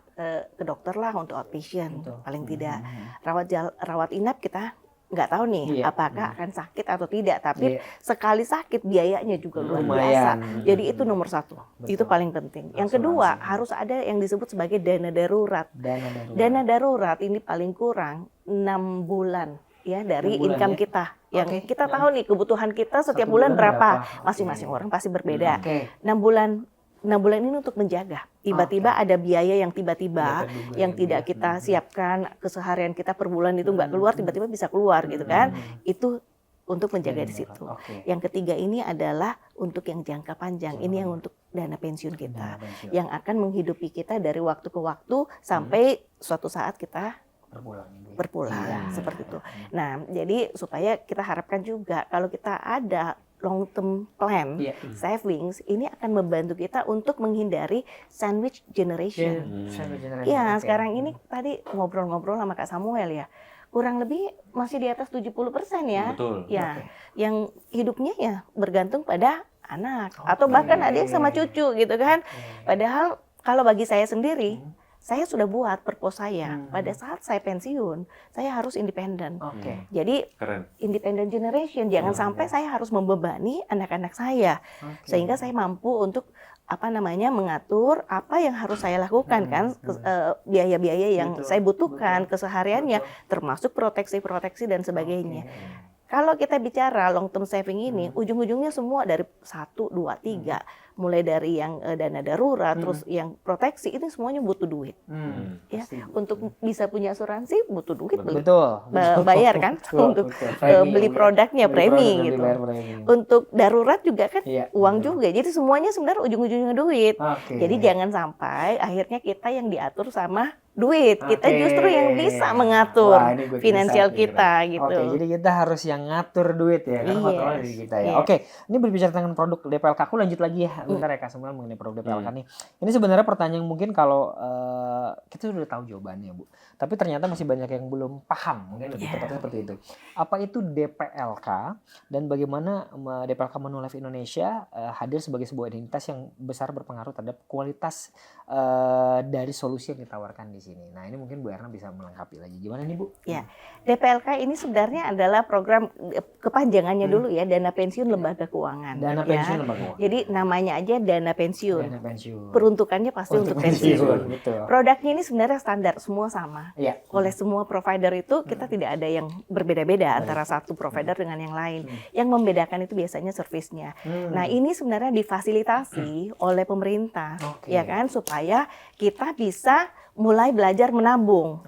ke dokter lah untuk outpatient, paling tidak. Rawat inap kita nggak tahu nih apakah akan sakit atau tidak, tapi sekali sakit biayanya juga luar biasa. Jadi itu nomor satu, itu paling penting. Yang kedua harus ada yang disebut sebagai dana darurat. Dana darurat ini paling kurang 6 bulan ya dari income kita. Yang kita tahu nih kebutuhan kita setiap bulan berapa, masing-masing orang pasti berbeda. 6 bulan ini untuk menjaga. Tiba-tiba ada biaya yang tiba-tiba yang tidak kita siapkan, keseharian kita per bulan itu nggak keluar, tiba-tiba bisa keluar gitu kan. Itu untuk menjaga di situ. Yang ketiga ini adalah untuk yang jangka panjang. Ini yang untuk dana pensiun kita. Yang akan menghidupi kita dari waktu ke waktu sampai suatu saat kita per bulan. Berpulang seperti itu. Nah, jadi supaya kita harapkan juga kalau kita ada long term plan savings, ini akan membantu kita untuk menghindari sandwich generation. Iya, sekarang ini tadi ngobrol-ngobrol sama Kak Samuel ya, kurang lebih masih di atas 70% ya. Betul. Ya, yang hidupnya ya bergantung pada anak atau bahkan ada yang sama cucu gitu kan. Padahal kalau bagi saya sendiri, saya sudah buat purpose saya. Pada saat saya pensiun, saya harus independen. Jadi Keren. independent generation, jangan sampai saya harus membebani anak-anak saya, sehingga saya mampu untuk mengatur apa yang harus saya lakukan kan, biaya-biaya yang saya butuhkan kesehariannya, termasuk proteksi-proteksi dan sebagainya. Kalau kita bicara long term saving ini, ujung-ujungnya semua dari 1, 2, 3. Mulai dari yang dana darurat, terus yang proteksi, itu semuanya butuh duit. Ya, untuk bisa punya asuransi butuh duit. Betul. Bayar kan, untuk beli produknya, premi gitu. Untuk darurat juga kan uang juga. Jadi semuanya sebenarnya ujung-ujungnya duit. Jadi jangan sampai akhirnya kita yang diatur sama duit, kita justru yang bisa mengatur finansial kita gitu. Jadi kita harus yang ngatur duit ya, karena kontrol diri kita ya. Ini berbicara tentang produk DPLK, aku lanjut lagi ya, bentar ya Kak Samuel mengenai produk DPLK nih. Ini sebenarnya pertanyaan mungkin kalau kita sudah tahu jawabannya Bu, tapi ternyata masih banyak yang belum paham, mungkin lebih tepatnya seperti itu. Apa itu DPLK dan bagaimana DPLK Manulife Indonesia hadir sebagai sebuah identitas yang besar berpengaruh terhadap kualitas dari solusi yang ditawarkan di sini. Nah, ini mungkin Bu Erna bisa melengkapi lagi. Gimana nih Bu? Ya, DPLK ini sebenarnya adalah program kepanjangannya dulu ya, Dana Pensiun Lembaga Keuangan. Dana Pensiun Lembaga Keuangan. Jadi namanya aja Dana Pensiun. Dana Pensiun. Peruntukannya pasti untuk pensiun. Betul. Produknya ini sebenarnya standar, semua sama. Oleh semua provider itu kita tidak ada yang berbeda-beda antara satu provider dengan yang lain. Yang membedakan itu biasanya servisnya. Nah, ini sebenarnya difasilitasi oleh pemerintah, ya kan, supaya kita bisa mulai belajar menabung.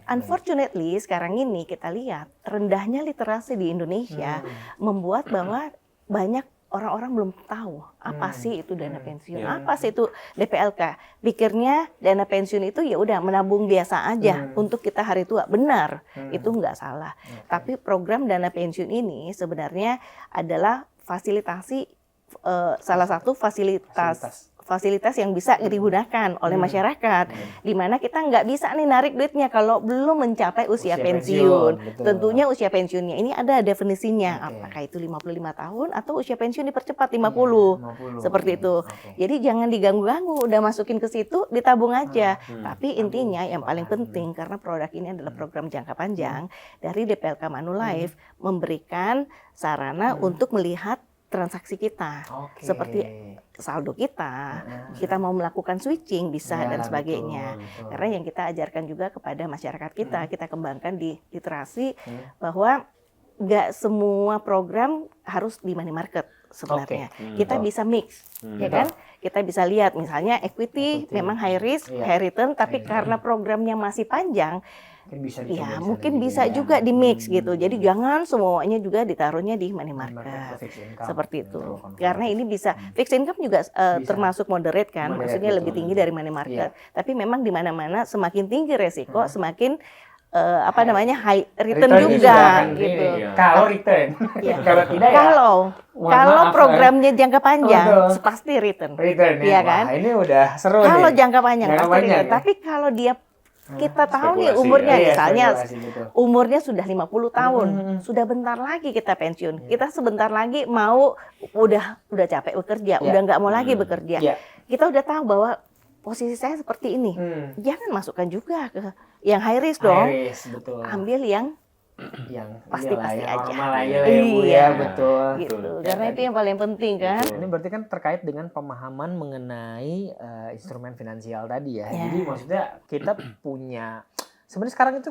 Unfortunately sekarang ini kita lihat rendahnya literasi di Indonesia membuat bahwa banyak orang-orang belum tahu apa sih itu dana pensiun, apa sih itu DPLK. Pikirnya dana pensiun itu ya udah menabung biasa aja untuk kita hari tua. Benar, itu nggak salah. Tapi program dana pensiun ini sebenarnya adalah fasilitasi salah satu fasilitas yang bisa digunakan oleh masyarakat, di mana kita nggak bisa nih narik duitnya kalau belum mencapai usia pensiun. Tentunya usia pensiunnya ini ada definisinya, apakah itu 55 tahun atau usia pensiun dipercepat 50, seperti itu. Jadi jangan diganggu-ganggu, udah masukin ke situ ditabung aja. Tapi intinya yang paling penting, karena produk ini adalah program jangka panjang dari DPLK Manulife, memberikan sarana untuk melihat transaksi kita, seperti saldo kita, kita mau melakukan switching bisa dan sebagainya. Betul. Karena yang kita ajarkan juga kepada masyarakat kita kembangkan di literasi bahwa nggak semua program harus di money market sebenarnya. Kita bisa mix, ya kan? Kita bisa lihat misalnya equity memang high risk, high return, tapi karena programnya masih panjang, mungkin bisa juga di mix gitu. Jadi jangan semuanya juga ditaruhnya di money market. Seperti itu. Karena ini bisa fixed income juga termasuk moderate kan, maksudnya lebih tinggi dari money market. Tapi memang di mana-mana semakin tinggi resiko, semakin high return juga gitu. Kalau return. Kalau tidak ya. Kalau programnya jangka panjang pasti return. Iya kan? Wah, ini udah seru nih. Kalau jangka panjang pasti return. Tapi kalau dia kita tahu nih umurnya misalnya umurnya sudah 50 tahun, sudah bentar lagi kita pensiun. Kita sebentar lagi mau udah capek bekerja, udah nggak mau lagi bekerja. Kita udah tahu bahwa posisi saya seperti ini. Jangan masukkan juga ke yang high risk dong. Ambil yang pasti-pasti aja. Normal aja lah ya Bu ya, betul. Gitu. Karena itu yang paling penting kan. Ini berarti kan terkait dengan pemahaman mengenai instrumen finansial tadi ya. Jadi maksudnya kita punya, sebenarnya sekarang itu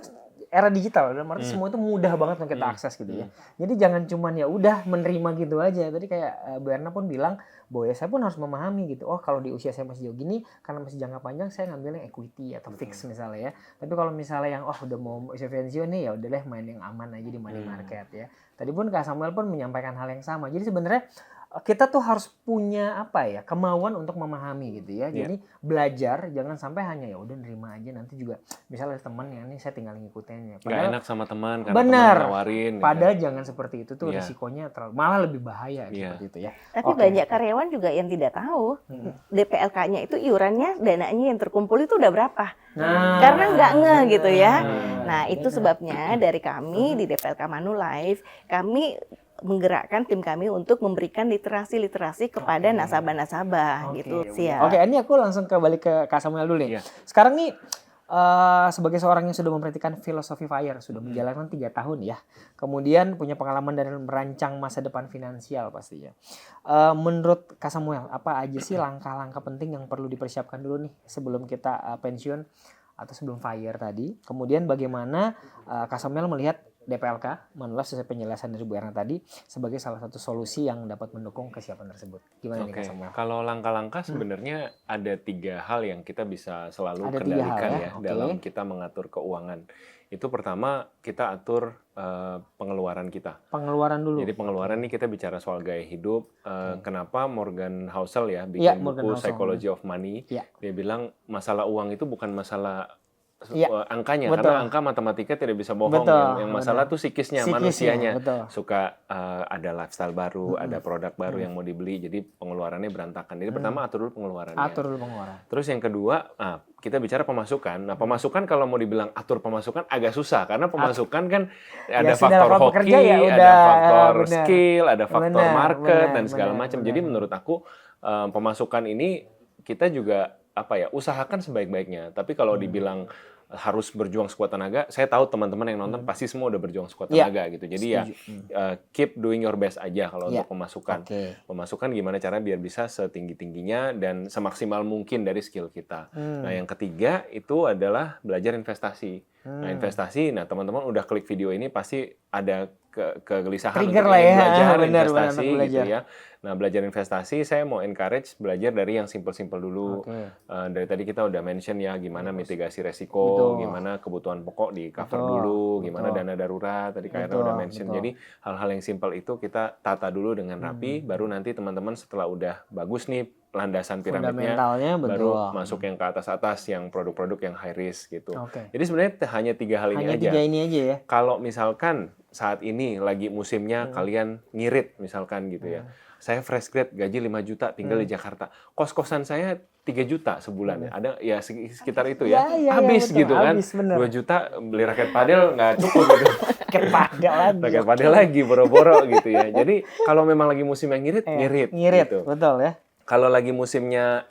era digital, dalam arti semua itu mudah banget untuk kita akses gitu ya. Jadi jangan cuman ya udah menerima gitu aja. Tadi kayak Bu Erna pun bilang bahwa ya saya pun harus memahami gitu. Oh kalau di usia saya masih jauh gini, karena masih jangka panjang saya ngambil yang equity atau fix misalnya ya. Tapi kalau misalnya yang udah mau usia pensiun nih ya udah deh main yang aman aja di money market ya. Tadi pun Kak Samuel pun menyampaikan hal yang sama. Jadi sebenarnya kita tuh harus punya apa ya, kemauan untuk memahami gitu ya. Jadi belajar jangan sampai hanya ya udah nerima aja, nanti juga misalnya ada teman yang ini saya tinggal ngikutin ya. Nggak enak sama teman karena benar, teman nawarin. padahal jangan seperti itu tuh, Iya. risikonya malah lebih bahaya Iya. seperti itu ya. Tapi Oke. banyak karyawan juga yang tidak tahu DPLK-nya itu iurannya, dananya yang terkumpul itu udah berapa. Nah, Karena nggak ngeh gitu ya. benar. Nah, itu sebabnya dari kami di DPLK Manulife, kami menggerakkan tim kami untuk memberikan literasi-literasi kepada nasabah-nasabah Oke, gitu oke. sih ya. Oke, ini aku langsung balik ke Kak Samuel dulu nih. Iya. Sekarang nih sebagai seorang yang sudah mempraktikkan filosofi FIRE, sudah menjalankan 3 tahun ya. Kemudian punya pengalaman dalam merancang masa depan finansial pastinya. Menurut Kak Samuel, apa aja sih langkah-langkah penting yang perlu dipersiapkan dulu nih sebelum kita pensiun atau sebelum FIRE tadi? Kemudian bagaimana Kak Samuel melihat DPLK, Manulife sesuai penjelasan dari Bu Erna tadi, sebagai salah satu solusi yang dapat mendukung kesiapan tersebut. Gimana nih Kak Oke, Samuel? kalau langkah-langkah sebenarnya ada 3 hal yang kita bisa selalu Ada 3 hal kendalikan ya, ya oke. dalam kita mengatur keuangan. Itu pertama kita atur pengeluaran kita. Pengeluaran dulu. Jadi pengeluaran ini kita bicara soal gaya hidup. Kenapa Morgan Housel ya Iya, bikin Morgan buku Housel. Psychology of Money. Iya. Dia bilang masalah uang itu bukan masalah Iya, angkanya, betul. karena angka matematika tidak bisa bohong. Betul, Yang masalah benar. tuh psikisnya, Psikisnya, manusianya. betul. Suka ada lifestyle baru, ada produk baru yang mau dibeli, jadi pengeluarannya berantakan. Jadi pertama atur dulu pengeluarannya. Atur dulu pengeluaran. Terus yang kedua, kita bicara pemasukan. Nah, pemasukan kalau mau dibilang atur pemasukan agak susah karena pemasukan kan ada Ya, sudah faktor kalau hoki, pekerja ya ada udah, faktor benar. skill, ada faktor Benar, market benar, dan segala benar, macam. benar. Jadi menurut aku pemasukan ini kita juga usahakan sebaik-baiknya. Tapi kalau dibilang harus berjuang sekuat tenaga, saya tahu teman-teman yang nonton pasti semua udah berjuang sekuat Iya, tenaga gitu. Jadi ya keep doing your best aja kalau Iya, untuk pemasukan. oke. Pemasukan gimana caranya biar bisa setinggi-tingginya dan semaksimal mungkin dari skill kita. Nah, yang ketiga itu adalah belajar investasi. Nah, investasi, teman-teman udah klik video ini pasti ada kegelisahan Trigger untuk lah ingin ya, belajar benar, investasi benar, gitu belajar. ya. Nah, belajar investasi saya mau encourage belajar dari yang simple-simple dulu. Oke. Dari tadi kita udah mention ya gimana mitigasi resiko, Betul. gimana kebutuhan pokok di cover Betul, dulu, gimana betul. dana darurat, tadi Kak Erna Betul, udah mention. betul. Jadi hal-hal yang simple itu kita tata dulu dengan rapi, baru nanti teman-teman setelah udah bagus nih landasan piramidnya, Fundamentalnya betul. baru masuk yang ke atas-atas, yang produk-produk yang high risk gitu. Oke. Jadi sebenarnya hanya 3 hal ini Hanya aja. 3 ini aja ya. Kalau misalkan saat ini lagi musimnya kalian ngirit misalkan gitu ya. Saya fresh grade gaji 5 juta tinggal di Jakarta. Kos-kosan saya 3 juta sebulan ya. Ada ya sekitar itu ya. Ya, ya, habis betul. gitu kan. Habis, bener. 2 juta beli raket padel nggak cukup gitu. Kepada lagi. Raket padel lagi boro-boro gitu ya. Jadi kalau memang lagi musim yang ngirit, ngirit. Ngirit, gitu. betul ya. Kalau lagi musimnya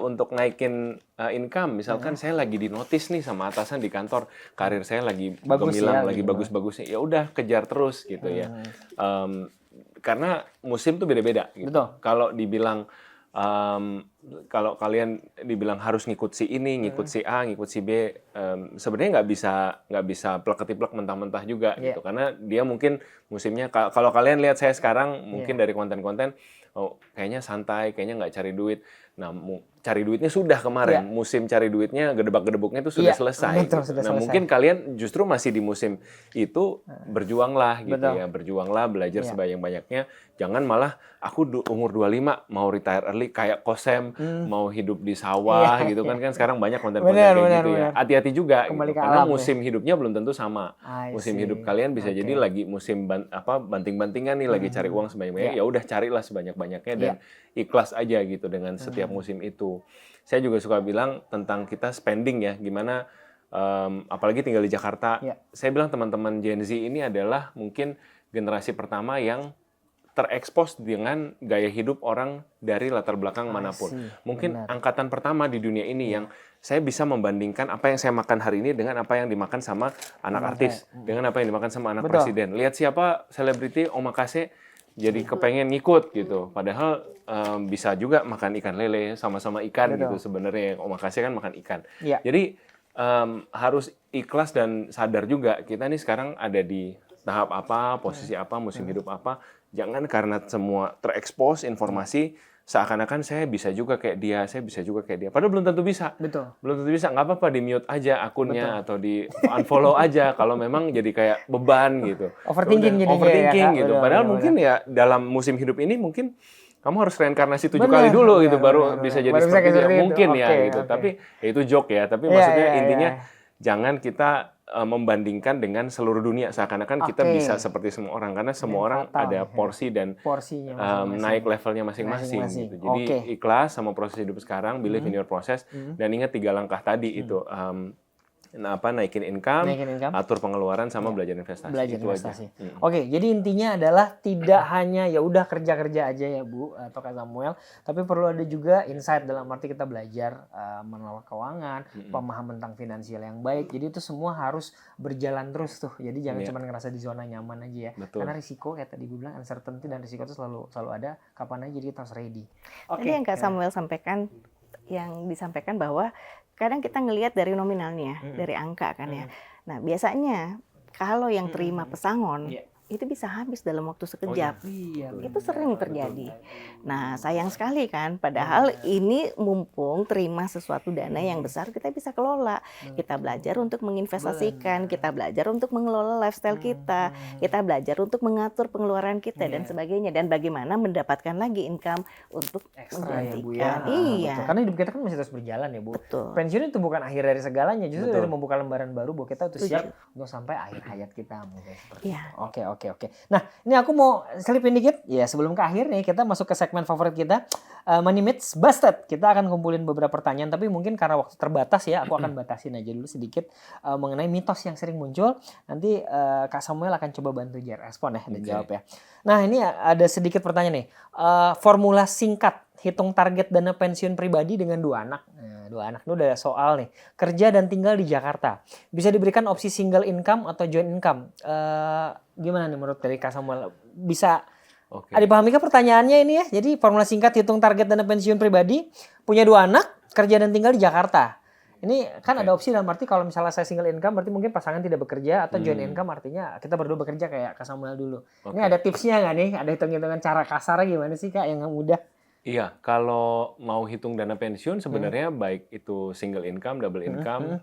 untuk naikin income, misalkan saya lagi di notice nih sama atasan di kantor, karir saya lagi Bagus gemilang, ya, lagi gitu. bagus-bagusnya, ya udah kejar terus gitu ya. Karena musim tuh beda-beda. Gitu. Betul. Kalau dibilang kalau kalian dibilang harus ngikut si ini, ngikut si A, ngikut si B, sebenarnya nggak bisa plek-ketiplek mentah-mentah juga Iya. gitu. Karena dia mungkin musimnya kalau kalian lihat saya sekarang mungkin dari konten-konten, oh kayaknya santai, kayaknya nggak cari duit. Nah, cari duitnya sudah kemarin. Iya. Musim cari duitnya, gedebak-gedebuknya itu sudah Iya, selesai. betul, gitu. sudah Nah, selesai. mungkin kalian justru masih di musim itu berjuanglah gitu Betul. ya, berjuanglah, belajar Iya. sebanyak-banyaknya. Jangan malah aku umur 25 mau retire early kayak Kosem, mau hidup di sawah Iya, gitu kan sekarang banyak konten-konten Benar, kayak benar, gitu ya. benar. Hati-hati juga Kembali gitu. ke Karena alam ya. musim hidupnya belum tentu sama. I Musim see. hidup kalian bisa jadi Oke. lagi musim banting-bantingan nih, lagi cari uang sebanyak-banyaknya. Iya. Ya udah carilah sebanyak-banyaknya dan ikhlas aja gitu dengan setiap musim itu. Saya juga suka bilang tentang kita spending ya, gimana apalagi tinggal di Jakarta. Iya. Saya bilang teman-teman Gen Z ini adalah mungkin generasi pertama yang terekspos dengan gaya hidup orang dari latar belakang manapun. see. Mungkin Benar. angkatan pertama di dunia ini yang saya bisa membandingkan apa yang saya makan hari ini dengan apa yang dimakan sama anak artis, dengan apa yang dimakan sama anak Betul. presiden. Lihat siapa selebriti omakase jadi kepengen ngikut gitu. Padahal bisa juga makan ikan lele, sama-sama ikan Betul. gitu sebenarnya. Omakase kan makan ikan. Iya. Jadi harus ikhlas dan sadar juga kita nih sekarang ada di tahap apa, posisi apa, musim hidup apa. Jangan karena semua terekspos informasi seakan-akan saya bisa juga kayak dia, saya bisa juga kayak dia. Padahal belum tentu bisa. Betul. Belum tentu bisa. Nggak apa-apa di-mute aja akunnya atau di-unfollow aja kalau memang jadi kayak beban gitu. Overthinking jadinya Overthinking ya, Kak. gitu. Betul, Padahal betul, mungkin ya dalam musim hidup ini mungkin kamu harus reinkarnasi 7 kali dulu gitu baru bisa jadi Baru bisa seperti kayak dia. seperti itu. Mungkin ya Oke, gitu. oke. Tapi ya itu joke ya. Tapi Iya, maksudnya iya, intinya iya. jangan kita membandingkan dengan seluruh dunia seakan-akan kita Oke. bisa seperti semua orang karena semua orang fatal, ada ya. porsi dan Porsinya masing-masing. naik levelnya masing-masing gitu. Jadi Oke. ikhlas sama proses hidup sekarang, believe in your process dan ingat 3 langkah tadi itu naikin income, atur pengeluaran sama belajar investasi. Belajar itu investasi. aja. Oke, jadi intinya adalah tidak hanya ya udah kerja-kerja aja ya Bu atau Kak Samuel, tapi perlu ada juga insight dalam arti kita belajar mengelola keuangan, pemahaman tentang finansial yang baik. Jadi itu semua harus berjalan terus tuh. Jadi jangan cuma ngerasa di zona nyaman aja ya. Betul. Karena risiko kayak tadi gue bilang uncertainty dan risiko itu selalu ada kapan aja, jadi kita harus ready. Tadi yang Kak Samuel sampaikan, yang disampaikan bahwa kadang kita ngelihat dari nominalnya, dari angka kan ya. Nah biasanya kalau yang terima pesangon itu bisa habis dalam waktu sekejap. Itu sering terjadi. Nah sayang sekali kan, padahal ini mumpung terima sesuatu dana yang besar kita bisa kelola. Kita belajar untuk menginvestasikan, kita belajar untuk mengelola lifestyle kita, kita belajar untuk mengatur pengeluaran kita dan sebagainya. Dan bagaimana mendapatkan lagi income untuk Ekstra ya Bu menggantikan. ya. Iya. Betul. Karena hidup kita kan masih terus berjalan ya Bu. Betul. Pensiun itu bukan akhir dari segalanya, justru dari membuka lembaran baru bahwa kita udah siap untuk sampai akhir hayat kita mungkin seperti Iya. itu. Oke. Nah, ini aku mau selipin dikit ya sebelum ke akhir nih kita masuk ke segmen favorit kita, Money Myths Busted. Kita akan kumpulin beberapa pertanyaan tapi mungkin karena waktu terbatas ya, aku akan batasin aja dulu sedikit mengenai mitos yang sering muncul. Nanti Kak Samuel akan coba bantu respon ya dan jawab ya. Nah, ini ada sedikit pertanyaan nih. Formula singkat hitung target dana pensiun pribadi dengan 2 anak. Nah, 2 anak itu udah soal nih. Kerja dan tinggal di Jakarta. Bisa diberikan opsi single income atau joint income. Gimana nih menurut dari Kak Samuel? Bisa dipahami kan pertanyaannya ini ya? Jadi formula singkat hitung target dana pensiun pribadi, punya 2 anak, kerja dan tinggal di Jakarta. Ini kan ada opsi dalam arti kalau misalnya saya single income berarti mungkin pasangan tidak bekerja, atau joint income artinya kita berdua bekerja kayak Kak Samuel dulu. Ini ada tipsnya nggak nih? Ada hitung-hitungan cara kasarnya gimana sih Kak yang mudah? Iya, kalau mau hitung dana pensiun sebenarnya baik itu single income, double income,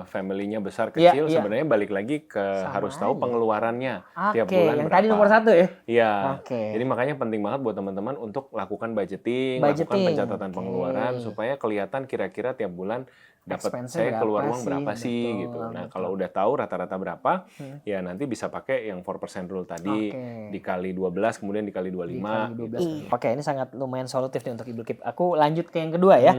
family-nya besar kecil, sebenarnya balik lagi ke harus tahu pengeluarannya tiap bulan yang berapa. tadi nomor 1 ya? Iya. Jadi makanya penting banget buat teman-teman untuk lakukan budgeting, lakukan pencatatan pengeluaran supaya kelihatan kira-kira tiap bulan dapat saya keluar uang berapa sih gitu. Nah, kalau udah tahu rata-rata berapa, ya nanti bisa pakai yang 4% rule tadi dikali 12 kemudian dikali 25. Oke, ini sangat lumayan solutif nih untuk Ibu Kip. Aku lanjut ke yang kedua ya.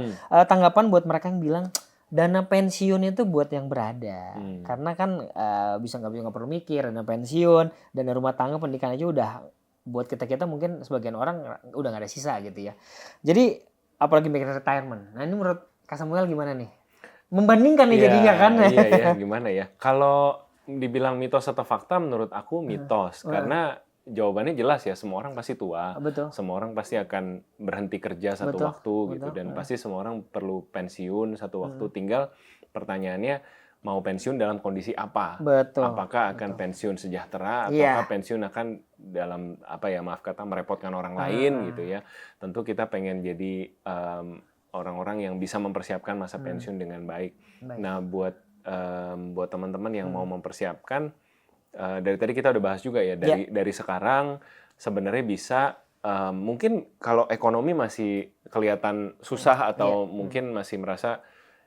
Tanggapan buat mereka yang bilang dana pensiun itu buat yang berada. Karena kan bisa nggak perlu mikir dana pensiun, dana rumah tangga, pendidikan aja udah buat kita mungkin sebagian orang udah nggak ada sisa gitu ya. Jadi apalagi mikir retirement. Nah, ini menurut Kak Samuel gimana nih? Membandingkan nih jadinya kan? Iya, gimana ya? Kalau dibilang mitos atau fakta, menurut aku mitos. Karena jawabannya jelas ya, semua orang pasti tua. Betul. Semua orang pasti akan berhenti kerja satu waktu gitu. Dan pasti semua orang perlu pensiun satu waktu. Tinggal pertanyaannya, mau pensiun dalam kondisi apa? Apakah akan pensiun sejahtera? Ataukah pensiun akan dalam, maaf kata, merepotkan orang lain gitu ya. Tentu kita pengen jadi orang-orang yang bisa mempersiapkan masa pensiun dengan baik. Nah, buat teman-teman yang mau mempersiapkan, dari tadi kita udah bahas juga ya, dari sekarang sebenarnya bisa, mungkin kalau ekonomi masih kelihatan susah atau mungkin masih merasa,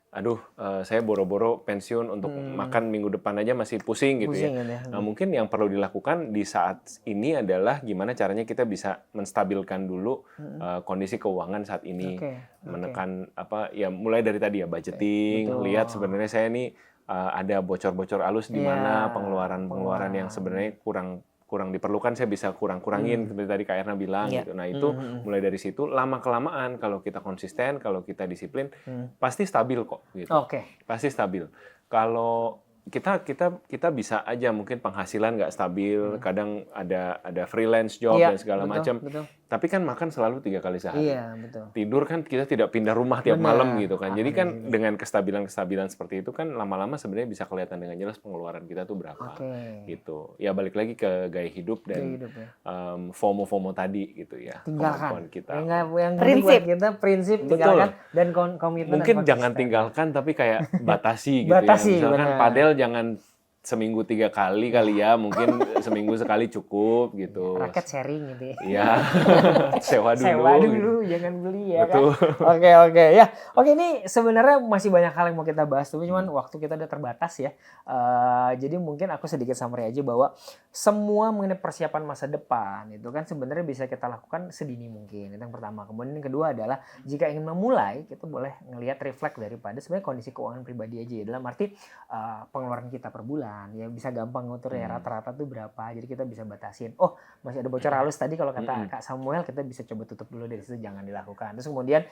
aduh, saya boro-boro pensiun untuk makan minggu depan aja masih pusing gitu ya. Nah, mungkin yang perlu dilakukan di saat ini adalah gimana caranya kita bisa menstabilkan dulu kondisi keuangan saat ini. Menekan mulai dari tadi ya budgeting, lihat sebenarnya saya ini ada bocor-bocor halus di mana pengeluaran yang sebenarnya kurang diperlukan, saya bisa kurangin seperti tadi Kak Erna bilang gitu. Nah, itu mulai dari situ lama-kelamaan kalau kita konsisten, kalau kita disiplin pasti stabil kok gitu. Pasti stabil. Kalau kita bisa aja mungkin penghasilan nggak stabil, kadang ada freelance job dan segala macam. Tapi kan makan selalu 3 kali sehari. Iya, betul. Tidur kan kita tidak pindah rumah tiap Benar. malam gitu kan. Jadi kan dengan kestabilan seperti itu kan lama-lama sebenarnya bisa kelihatan dengan jelas pengeluaran kita tuh berapa. Gitu. Ya balik lagi ke gaya hidup dan FOMO tadi gitu ya. Tinggalkan. Kemampuan kita. Yang Prinsip. kita prinsip Betul. tinggalkan dan komitmen. Mungkin dan jangan konsisten. tinggalkan tapi kayak batasi gitu Batasi, ya. Misalkan benar. padel jangan seminggu 3 kali kali ya, mungkin seminggu sekali cukup gitu. Raket sharing gitu ya. Iya. Sewa dulu. Sewa gitu. dulu, jangan beli ya Betul. kan. Oke ya. Oke, ini sebenarnya masih banyak hal yang mau kita bahas, tapi cuman waktu kita udah terbatas ya. Jadi mungkin aku sedikit summary aja bahwa semua mengenai persiapan masa depan itu kan sebenarnya bisa kita lakukan sedini mungkin. Itu yang pertama. Kemudian yang kedua adalah jika ingin memulai, kita boleh ngelihat refleks daripada sebenarnya kondisi keuangan pribadi aja ya. Dalam arti pengeluaran kita per bulan ya bisa gampang ngutur ya rata-rata tuh berapa. Jadi kita bisa batasin. Oh, masih ada bocor halus tadi kalau kata Kak Samuel, kita bisa coba tutup dulu dari situ, jangan dilakukan. Terus kemudian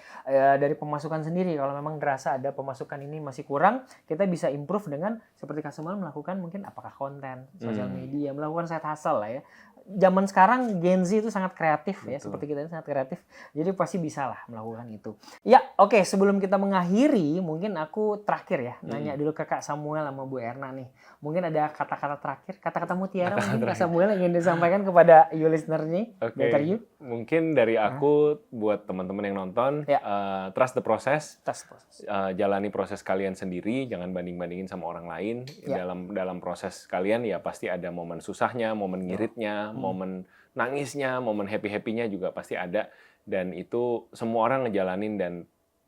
dari pemasukan sendiri, kalau memang terasa ada pemasukan ini masih kurang, kita bisa improve dengan seperti Kak Samuel melakukan mungkin apakah konten, sosial media, melakukan side hustle lah ya. Zaman sekarang Gen Z itu sangat kreatif ya, seperti kita ini sangat kreatif. Jadi pasti bisa lah melakukan itu. Ya, oke, sebelum kita mengakhiri, mungkin aku terakhir ya, nanya dulu ke Kak Samuel sama Bu Erna nih. Mungkin ada kata-kata terakhir, kata-kata mutiara mungkin Kak Samuel yang ingin disampaikan kepada you listener nih. Oke. Better you. Mungkin dari aku buat teman-teman yang nonton, Ya. trust the process. Tas proses. Jalani proses kalian sendiri, jangan banding-bandingin sama orang lain. Ya. Dalam proses kalian ya pasti ada momen susahnya, momen ngiritnya, momen nangisnya, momen happy-happy-nya juga pasti ada. Dan itu semua orang ngejalanin dan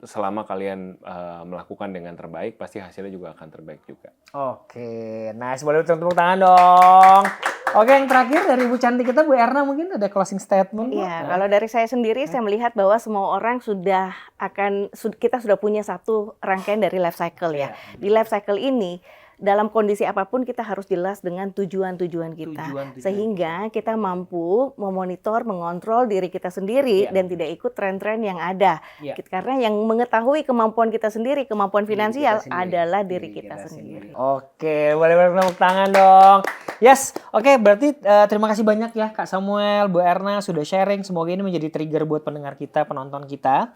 selama kalian melakukan dengan terbaik, pasti hasilnya juga akan terbaik juga. Oke, nice. Boleh tepuk tangan dong. Oke, yang terakhir dari Bu Cantik kita, Bu Erna mungkin ada closing statement. Bu? Iya, kalau dari saya sendiri, saya melihat bahwa semua orang kita sudah punya satu rangkaian dari life cycle ya. Di life cycle ini, dalam kondisi apapun kita harus jelas dengan tujuan-tujuan kita. Tujuan-tujuan. Sehingga kita mampu memonitor, mengontrol diri kita sendiri dan tidak ikut tren-tren yang ada. Ya. Karena yang mengetahui kemampuan kita sendiri, kemampuan finansial kita sendiri. adalah diri kita sendiri. Oke, boleh tepuk tangan dong. Yes, oke, berarti terima kasih banyak ya Kak Samuel, Bu Erna sudah sharing. Semoga ini menjadi trigger buat pendengar kita, penonton kita.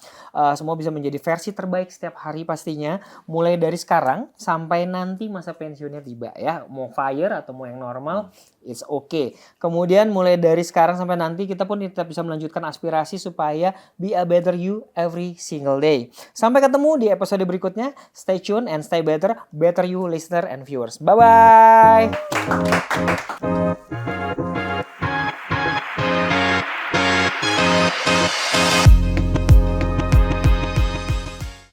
Semua bisa menjadi versi terbaik setiap hari pastinya. Mulai dari sekarang sampai nanti masa pensiunnya tiba ya. Mau fire atau mau yang normal, it's okay. Kemudian mulai dari sekarang sampai nanti kita pun tetap bisa melanjutkan aspirasi supaya be a better you every single day. Sampai ketemu di episode berikutnya. Stay tune and stay better you listener and viewers. Bye-bye.